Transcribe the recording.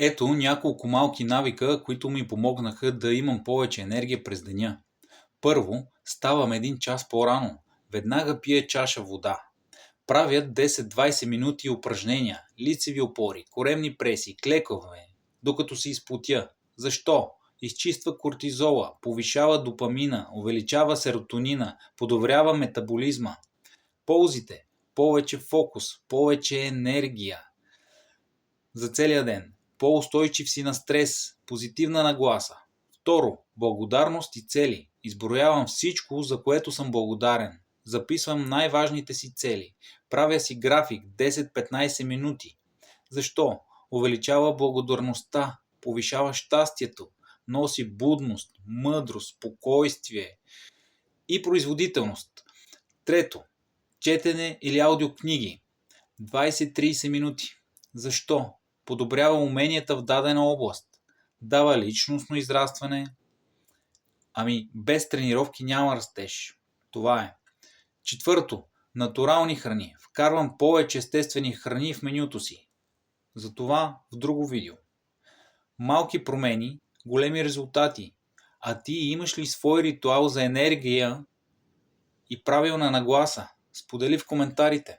Ето няколко малки навика, които ми помогнаха да имам повече енергия през деня. Първо, ставам 1 час по-рано. Веднага пия чаша вода. Правя 10-20 минути упражнения, лицеви опори, коремни преси, клекове, докато се изпотя. Защо? Изчиства кортизола, повишава допамина, увеличава серотонина, подобрява метаболизма. Ползите: повече фокус, повече енергия за целия ден, по-устойчив си на стрес, позитивна нагласа. Второ, благодарност и цели. Изброявам всичко, за което съм благодарен. Записвам най-важните си цели. Правя си график 10-15 минути. Защо? Увеличава благодарността, повишава щастието, носи будност, мъдрост, спокойствие и производителност. Трето, четене или аудиокниги. 20-30 минути. Защо? Подобрява уменията в дадена област. Дава личностно израстване. Без тренировки няма растеж. Това е. Четвърто, натурални храни. Вкарвам повече естествени храни в менюто си. Затова в друго видео. Малки промени, големи резултати. А ти имаш ли свой ритуал за енергия и правилна нагласа? Сподели в коментарите.